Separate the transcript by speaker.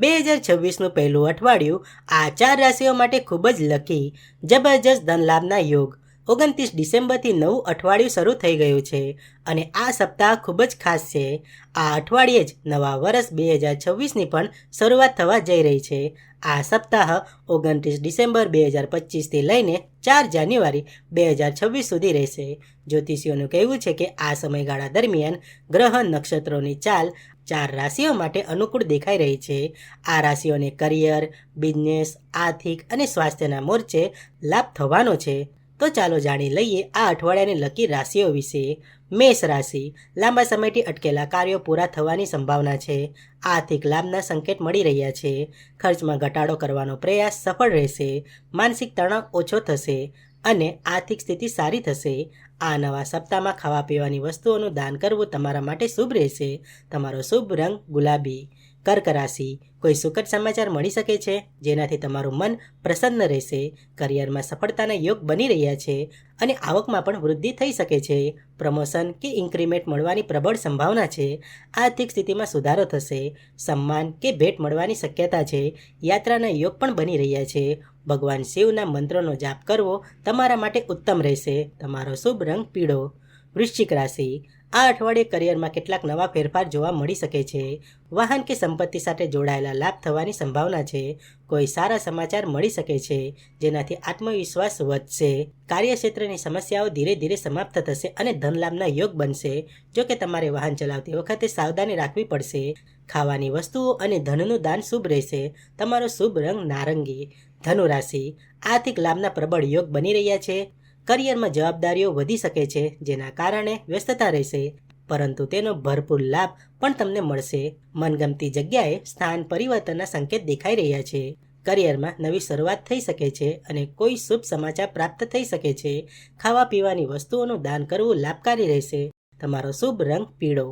Speaker 1: 2026નું પહેલું અઠવાડિયું આ 4 રાશિઓ માટે ખૂબ જ લકી, જબરજસ્ત ધનલાભના યોગ. 29 ડિસેમ્બરથી નવું અઠવાડિયું શરૂ થઈ ગયું છે અને આ સપ્તાહ ખૂબ જ ખાસ છે. આ અઠવાડિયે જ નવા વર્ષ 2026ની પણ શરૂઆત થવા જઈ રહી છે. આ સપ્તાહ 29 ડિસેમ્બર 2025થી લઈને 4 જાન્યુઆરી 2026 સુધી રહેશે. જ્યોતિષીઓનું કહેવું છે કે આ સમયગાળા દરમિયાન ગ્રહ નક્ષત્રોની ચાલ 4 રાશિઓ માટે અનુકૂળ દેખાઈ રહી છે. આ રાશિઓને કરિયર, બિઝનેસ, આર્થિક અને સ્વાસ્થ્યના મોરચે લાભ થવાનો છે. તો ચાલો જાણી લઈએ આ અઠવાડિયાની લકી રાશિઓ વિશે. મેષ રાશિ. લાંબા સમયથી અટકેલા કાર્યો પૂરા થવાની સંભાવના છે. આર્થિક લાભના સંકેત મળી રહ્યા છે. ખર્ચમાં ઘટાડો કરવાનો પ્રયાસ સફળ રહેશે. માનસિક તણાવ ઓછો થશે અને આર્થિક સ્થિતિ સારી થશે. આ નવા સપ્તાહમાં ખાવા પીવાની વસ્તુઓનું દાન કરવું તમારા માટે શુભ રહેશે. તમારો શુભ રંગ ગુલાબી. કર્ક રાશિ. કોઈ સુખદ સમાચાર મળી શકે છે જેનાથી તમારું મન પ્રસન્ન રહેશે. કરિયરમાં સફળતાના યોગ બની રહ્યા છે અને આવકમાં પણ વૃદ્ધિ થઈ શકે છે. પ્રમોશન કે ઇન્ક્રીમેન્ટ મળવાની પ્રબળ સંભાવના છે. આર્થિક સ્થિતિમાં સુધારો થશે. સન્માન કે ભેટ મળવાની શક્યતા છે. યાત્રાના યોગ પણ બની રહ્યા છે. ભગવાન શિવના મંત્રોનો જાપ કરવો તમારા માટે ઉત્તમ રહેશે. તમારો શુભ રંગ પીળો. વૃશ્ચિક રાશિ. આ અઠવાડિયે કરિયરમાં કેટલાક નવા ફેરફાર જોવા મળી શકે છે. વાહન કે સંપત્તિ સાથે જોડાયેલા લાભ થવાની સંભાવના છે. કોઈ સારા સમાચાર મળી શકે છે જેનાથી આત્મવિશ્વાસ વધશે. કાર્યક્ષેત્રની સમસ્યાઓ ધીરે ધીરે સમાપ્ત થશે અને ધનલાભના યોગ બનશે. જો કે તમારે વાહન ચલાવતી વખતે સાવધાની રાખવી પડશે. ખાવાની વસ્તુઓ અને ધનનું દાન શુભ રહેશે. તમારો શુભ રંગ નારંગી. ધનુ રાશિ. આર્થિક લાભના પ્રબળ યોગ બની રહ્યા છે. કરિયરમાં જવાબદારીઓ વધી શકે છે જેના કારણે વ્યસ્તતા રહેશે, પરંતુ તેનો ભરપૂર લાભ પણ તમને મળશે. મનગમતી જગ્યાએ સ્થાન પરિવર્તનના સંકેત દેખાઈ રહ્યા છે. કરિયરમાં નવી શરૂઆત થઈ શકે છે અને કોઈ શુભ સમાચાર પ્રાપ્ત થઈ શકે છે. ખાવા પીવાની વસ્તુઓનું દાન કરવું લાભકારી રહેશે. તમારો શુભ રંગ પીળો.